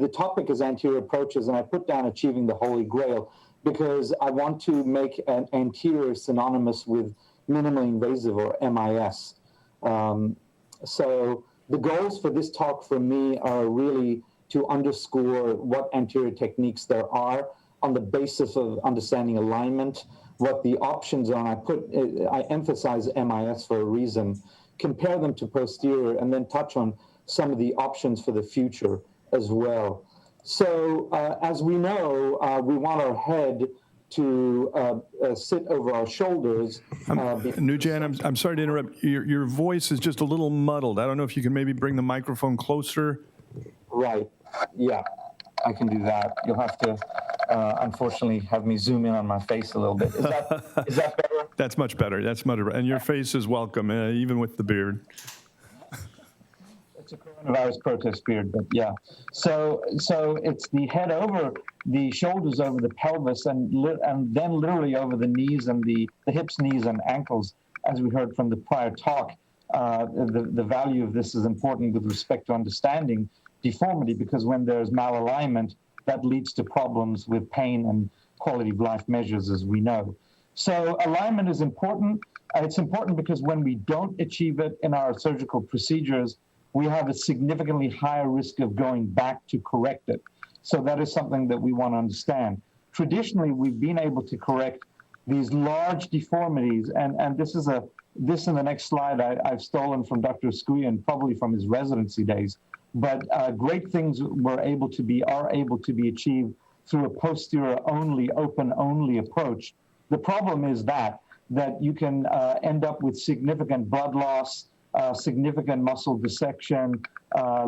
the topic is anterior approaches, and I put down achieving the Holy Grail because I want to make an anterior synonymous with minimally invasive, or MIS. So the goals for this talk for me are really to underscore what anterior techniques there are on the basis of understanding alignment, what the options are. I emphasize MIS for a reason, compare them to posterior, and then touch on some of the options for the future as well. So as we know, we want our head to sit over our shoulders. Noojan, I'm sorry to interrupt. Your voice is just a little muddled. I don't know if you can maybe bring the microphone closer. Right. Yeah, I can do that. You'll have to, unfortunately, have me zoom in on my face a little bit. Is that better? That's much better. That's much better. And your face is welcome, even with the beard. It's a coronavirus protest beard, but yeah. So it's the head over the shoulders, over the pelvis, and then literally over the knees and the hips, knees, and ankles, as we heard from the prior talk. The value of this is important with respect to understanding deformity, because when there's malalignment, that leads to problems with pain and quality of life measures, as we know. So alignment is important. It's important because when we don't achieve it in our surgical procedures, we have a significantly higher risk of going back to correct it. So that is something that we want to understand. Traditionally, we've been able to correct these large deformities, and this in the next slide I've stolen from Dr. Skuyan, probably from his residency days. But great things are able to be achieved through a posterior only, open only approach. The problem is that you can end up with significant blood loss, significant muscle dissection,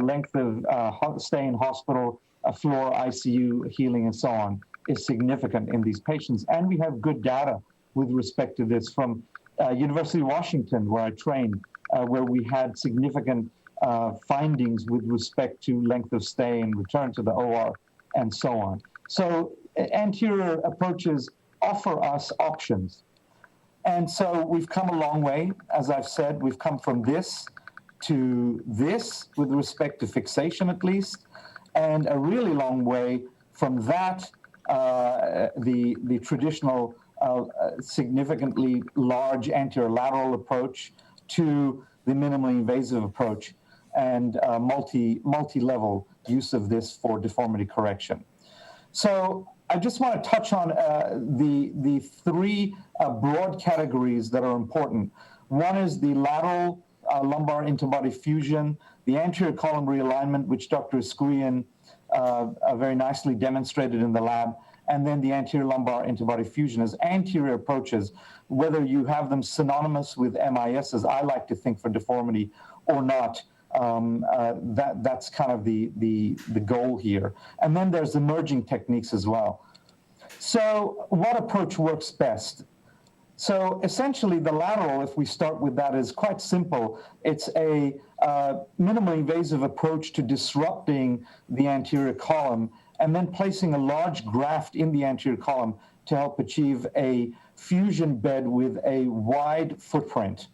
length of stay in hospital, floor ICU healing, and so on is significant in these patients. And we have good data with respect to this from University of Washington, where I trained, where we had significant findings with respect to length of stay and return to the OR and so on. So anterior approaches offer us options. And so we've come a long way. As I've said, we've come from this to this with respect to fixation at least, and a really long way from that, the traditional significantly large anterior lateral approach to the minimally invasive approach and multi-level use of this for deformity correction. So I just want to touch on the three broad categories that are important. One is the lateral lumbar interbody fusion, the anterior column realignment, which Dr. Skuyan very nicely demonstrated in the lab, and then the anterior lumbar interbody fusion as anterior approaches, whether you have them synonymous with MIS, as I like to think, for deformity or not. That's kind of the goal here. And then there's emerging techniques as well. So what approach works best? So essentially the lateral, if we start with that, is quite simple. It's a minimally invasive approach to disrupting the anterior column and then placing a large graft in the anterior column to help achieve a fusion bed with a wide footprint.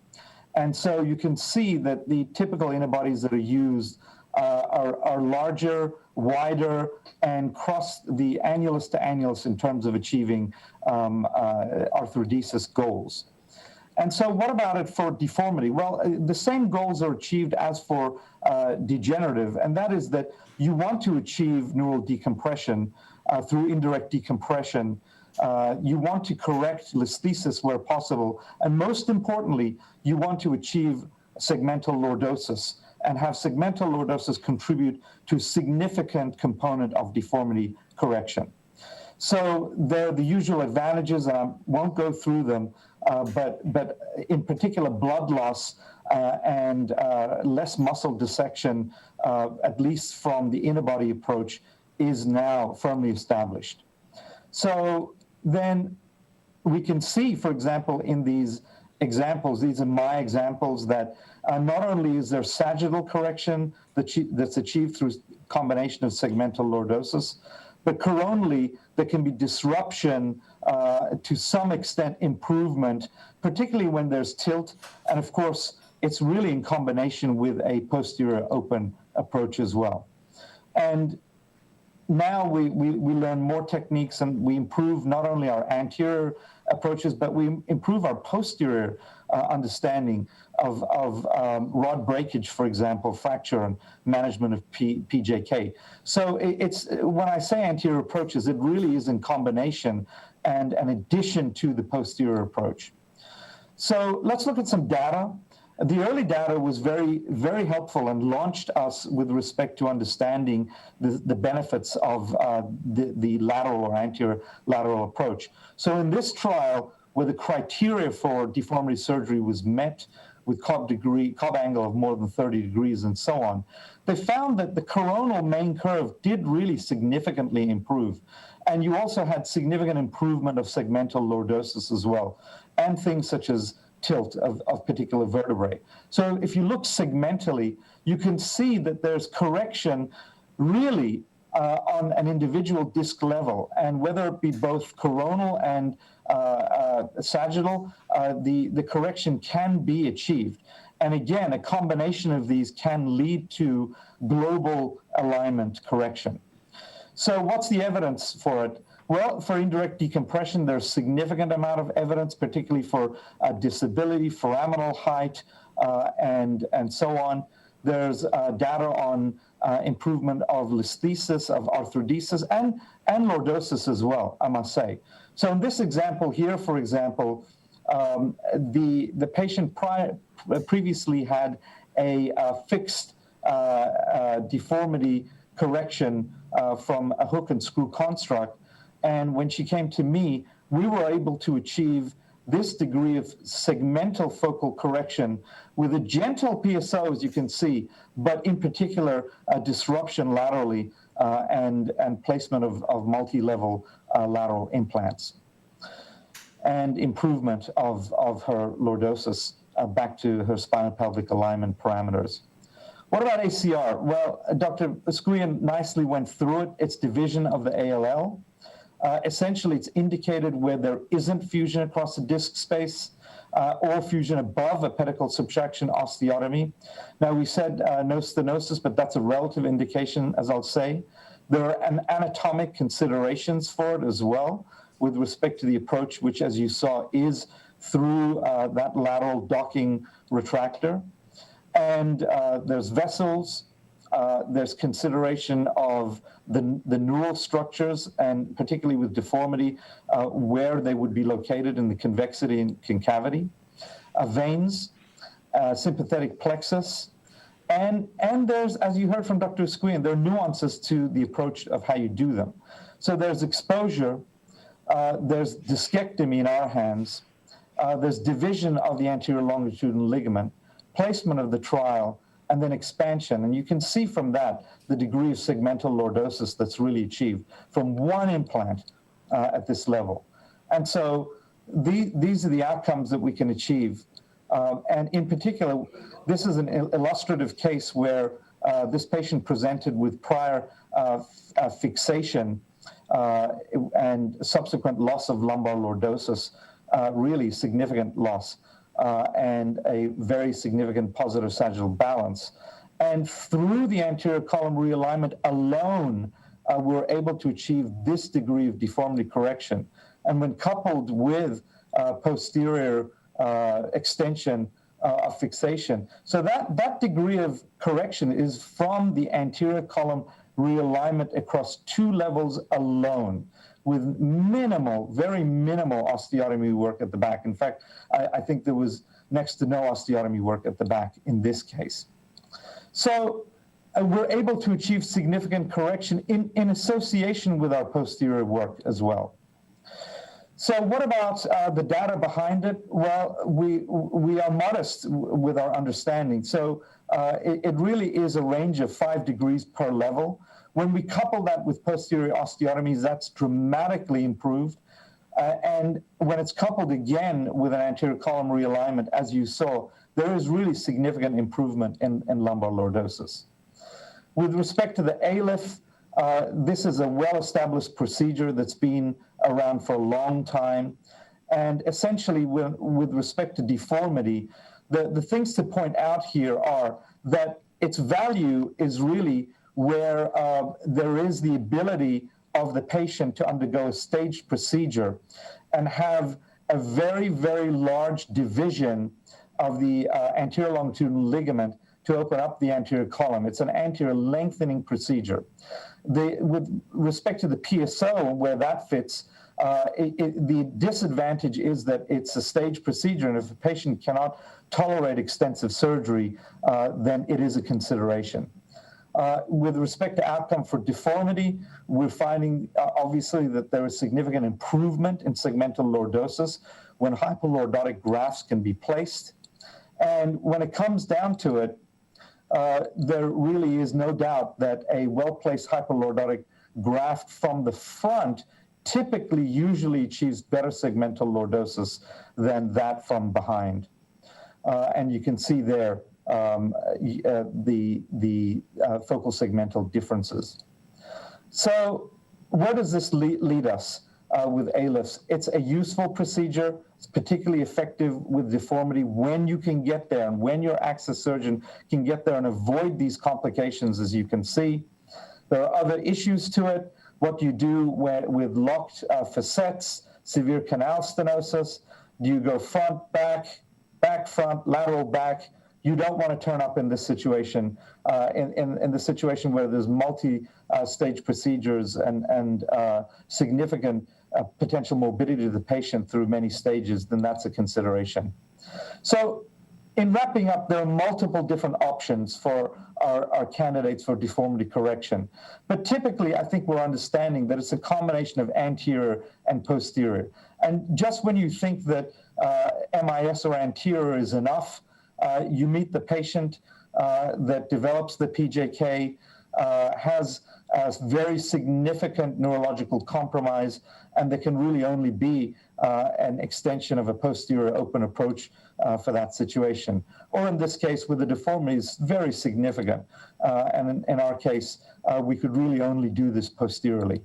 And so you can see that the typical interbodies that are used are larger, wider, and cross the annulus to annulus in terms of achieving arthrodesis goals. And so what about it for deformity? Well, the same goals are achieved as for degenerative, and that is that you want to achieve neural decompression through indirect decompression. You want to correct listhesis where possible, and most importantly, you want to achieve segmental lordosis and have segmental lordosis contribute to a significant component of deformity correction. So there are the usual advantages, and I won't go through them, but in particular, blood loss and less muscle dissection, at least from the interbody approach, is now firmly established. So then we can see, for example, in these examples, these are my examples, that not only is there sagittal correction that's achieved through combination of segmental lordosis, but coronally there can be disruption, to some extent improvement, particularly when there's tilt. And of course, it's really in combination with a posterior open approach as well. And now we learn more techniques, and we improve not only our anterior approaches, but we improve our posterior understanding of rod breakage, for example, fracture and management of PJK. So it's when I say anterior approaches, it really is in combination and an addition to the posterior approach. So let's look at some data. The early data was very, very helpful and launched us with respect to understanding the benefits of the lateral or anterior lateral approach. So in this trial, where the criteria for deformity surgery was met with Cobb angle of more than 30 degrees and so on, they found that the coronal main curve did really significantly improve. And you also had significant improvement of segmental lordosis as well, and things such as tilt of particular vertebrae. So if you look segmentally, you can see that there's correction really on an individual disc level, and whether it be both coronal and sagittal, the correction can be achieved. And again, a combination of these can lead to global alignment correction. So what's the evidence for it? Well, for indirect decompression, there's significant amount of evidence, particularly for disability, foraminal height, and so on. There's data on improvement of listhesis, of arthrodesis, and lordosis as well, I must say. So in this example here, for example, the patient previously had a fixed deformity correction from a hook and screw construct. And when she came to me, we were able to achieve this degree of segmental focal correction with a gentle PSO, as you can see, but in particular, a disruption laterally and placement of multi-level lateral implants, and improvement of her lordosis back to her spinal pelvic alignment parameters. What about ACR? Well, Dr. Skuyan nicely went through it. It's division of the ALL. Essentially, it's indicated where there isn't fusion across the disc space or fusion above a pedicle subtraction osteotomy. Now, we said no stenosis, but that's a relative indication, as I'll say. There are anatomic considerations for it as well, with respect to the approach, which, as you saw, is through that lateral docking retractor. And there's vessels. There's consideration of the neural structures, and particularly with deformity, where they would be located in the convexity and concavity, veins, sympathetic plexus, and there's, as you heard from Dr. Skuyan, there are nuances to the approach of how you do them. So there's exposure, there's discectomy in our hands, there's division of the anterior longitudinal ligament, placement of the trial, and then expansion. And you can see from that the degree of segmental lordosis that's really achieved from one implant at this level. And so these are the outcomes that we can achieve. And in particular, this is an illustrative case where this patient presented with prior fixation and subsequent loss of lumbar lordosis, really significant loss. And a very significant positive sagittal balance. And through the anterior column realignment alone, we're able to achieve this degree of deformity correction. And when coupled with posterior extension of fixation, so that degree of correction is from the anterior column realignment across 2 levels alone, with minimal, very minimal osteotomy work at the back. In fact, I think there was next to no osteotomy work at the back in this case. So we're able to achieve significant correction in association with our posterior work as well. So what about the data behind it? Well, we are modest with our understanding. So it really is a range of 5 degrees per level. When we couple that with posterior osteotomies, that's dramatically improved. And when it's coupled again with an anterior column realignment, as you saw, there is really significant improvement in lumbar lordosis. With respect to the ALIF, this is a well-established procedure that's been around for a long time. And essentially, with respect to deformity, the things to point out here are that its value is really where there is the ability of the patient to undergo a staged procedure and have a very, very large division of the anterior longitudinal ligament to open up the anterior column. It's an anterior lengthening procedure. With respect to the PSO, where that fits, the disadvantage is that it's a staged procedure, and if a patient cannot tolerate extensive surgery, then it is a consideration. With respect to outcome for deformity, we're finding obviously that there is significant improvement in segmental lordosis when hypolordotic grafts can be placed. And when it comes down to it, there really is no doubt that a well-placed hypolordotic graft from the front typically usually achieves better segmental lordosis than that from behind. And you can see there the focal segmental differences. So where does this lead us with ALIFs? It's a useful procedure. It's particularly effective with deformity when you can get there and when your access surgeon can get there and avoid these complications, as you can see. There are other issues to it. What you do with locked facets, severe canal stenosis. Do you go front, back, back, front, lateral, back? You don't want to turn up in this situation, in the situation where there's multi-stage procedures and significant potential morbidity to the patient through many stages, then that's a consideration. So in wrapping up, there are multiple different options for our candidates for deformity correction. But typically, I think we're understanding that it's a combination of anterior and posterior. And just when you think that MIS or anterior is enough, you meet the patient that develops the PJK, has a very significant neurological compromise, and there can really only be an extension of a posterior open approach for that situation. Or in this case, with the deformity, is very significant. And in our case, we could really only do this posteriorly.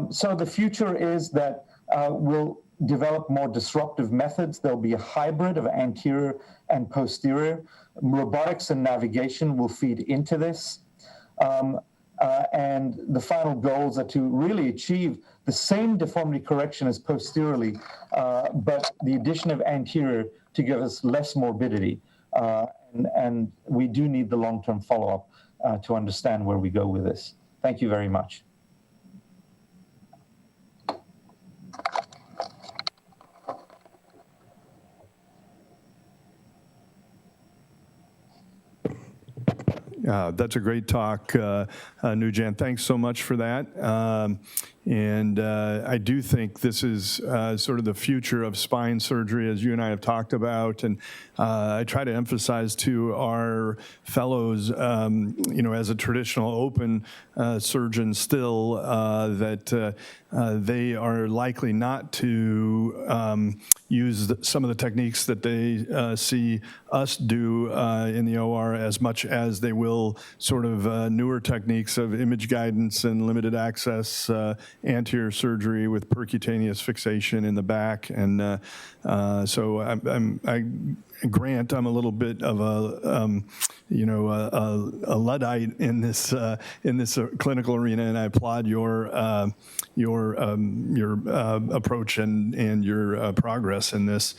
So the future is that we'll develop more disruptive methods. There'll be a hybrid of anterior and posterior. Robotics and navigation will feed into this. And the final goals are to really achieve the same deformity correction as posteriorly, but the addition of anterior to give us less morbidity. And we do need the long-term follow-up to understand where we go with this. Thank you very much. That's a great talk, Noojan. Thanks so much for that. And I do think this is sort of the future of spine surgery, as you and I have talked about. And I try to emphasize to our fellows, as a traditional open surgeon still, that they are likely not to use some of the techniques that they see us do in the OR as much as they will sort of newer techniques of image guidance and limited access anterior surgery with percutaneous fixation in the back. And so I grant I'm a little bit of a Luddite in this clinical arena, and I applaud your approach and your progress in this.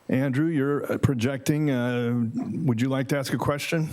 Andrew, you're projecting. Would you like to ask a question?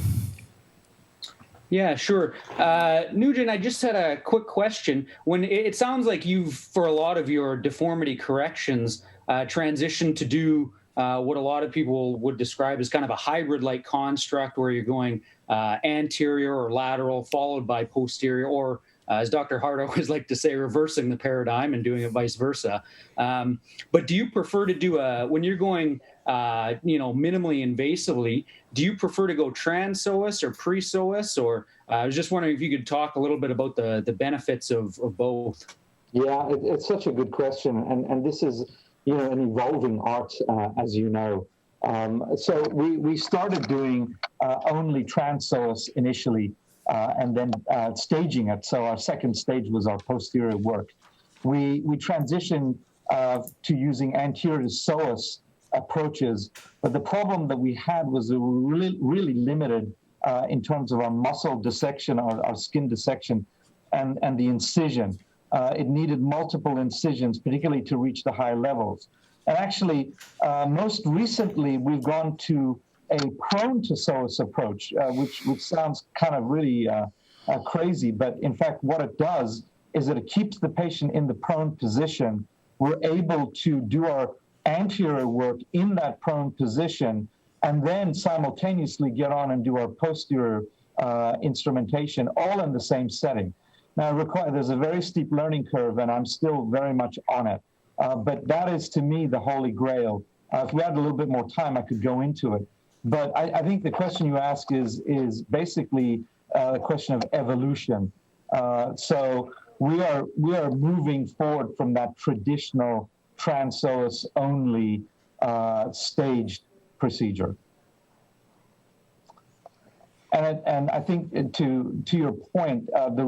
Yeah, sure. Noojan, I just had a quick question. When it sounds like you've, for a lot of your deformity corrections, transitioned to do what a lot of people would describe as kind of a hybrid-like construct where you're going anterior or lateral followed by posterior, or as Dr. Hart always liked to say, reversing the paradigm and doing it vice versa. But do you prefer to do when you're going, minimally invasively, do you prefer to go trans-psoas or pre-psoas? Or I was just wondering if you could talk a little bit about the benefits of both. Yeah, it's such a good question. And this is, an evolving art, as you know. So we started doing only trans-psoas initially, and then staging it. So our second stage was our posterior work. We transitioned to using anterior to psoas approaches, but the problem that we had was that we were really limited in terms of our muscle dissection, our skin dissection, and the incision. It needed multiple incisions, particularly to reach the high levels. And actually, most recently, we've gone to a prone to psoas approach, which sounds kind of really crazy, but in fact, what it does is that it keeps the patient in the prone position. We're able to do our anterior work in that prone position, and then simultaneously get on and do our posterior instrumentation, all in the same setting. Now, there's a very steep learning curve, and I'm still very much on it. But that is, to me, the holy grail. If we had a little bit more time, I could go into it. But I think the question you ask is basically a question of evolution. So we are moving forward from that traditional trans-psoas only staged procedure. And I think to your point, another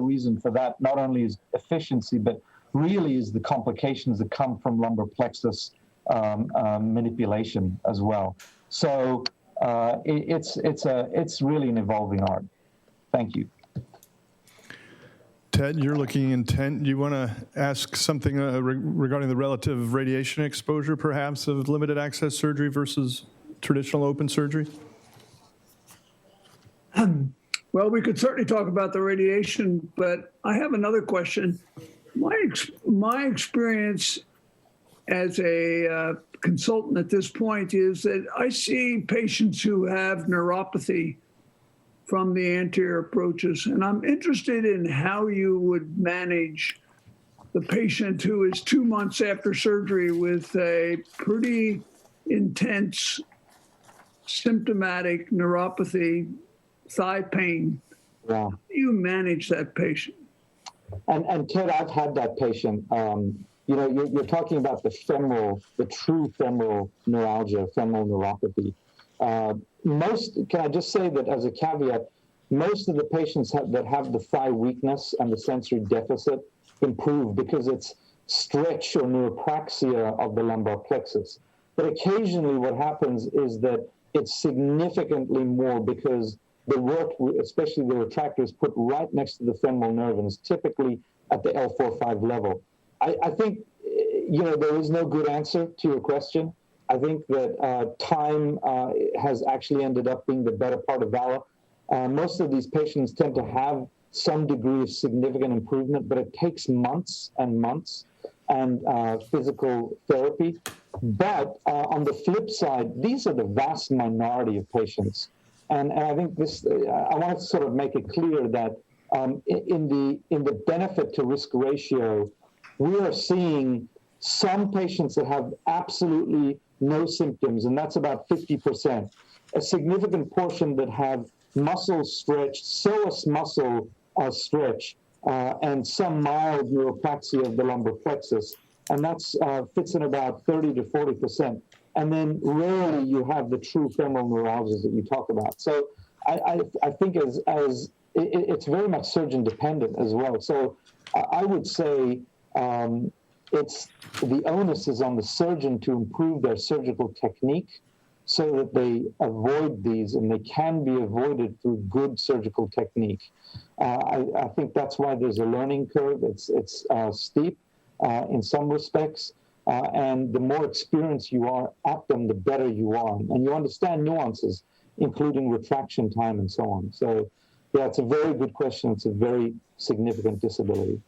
reason for that not only is efficiency, but really is the complications that come from lumbar plexus manipulation as well. So it's really an evolving art. Thank you. Ted, you're looking intent. Do you want to ask something regarding the relative radiation exposure, perhaps, of limited access surgery versus traditional open surgery? Well, we could certainly talk about the radiation, but I have another question. My experience as a consultant at this point is that I see patients who have neuropathy from the anterior approaches, and I'm interested in how you would manage the patient who is 2 months after surgery with a pretty intense symptomatic neuropathy, thigh pain. Yeah. How do you manage that patient? And Ted, I've had that patient. You're talking about the true femoral neuralgia, femoral neuropathy. Can I just say that as a caveat, most of the patients that have the thigh weakness and the sensory deficit improve because it's stretch or neuropraxia of the lumbar plexus. But occasionally what happens is that it's significantly more because the work, especially the retractor, is put right next to the femoral nerve and is typically at the L4-5 level. I think, there is no good answer to your question. I think that time has actually ended up being the better part of valor. Most of these patients tend to have some degree of significant improvement, but it takes months and months and physical therapy. But on the flip side, these are the vast minority of patients. And I think I want to sort of make it clear that in the benefit to risk ratio, we are seeing some patients that have absolutely no symptoms, and that's about 50%. A significant portion that have muscle stretch, psoas muscle stretch, and some mild neuropraxia of the lumbar plexus, and that's fits in about 30 to 40%. And then rarely you have the true femoral neuralgias that you talk about. So I think it's very much surgeon dependent as well. So I would say it's the onus is on the surgeon to improve their surgical technique so that they avoid these, and they can be avoided through good surgical technique. I think that's why there's a learning curve. It's steep in some respects. And the more experienced you are at them, the better you are. And you understand nuances, including retraction time and so on. So, yeah, it's a very good question. It's a very significant disability.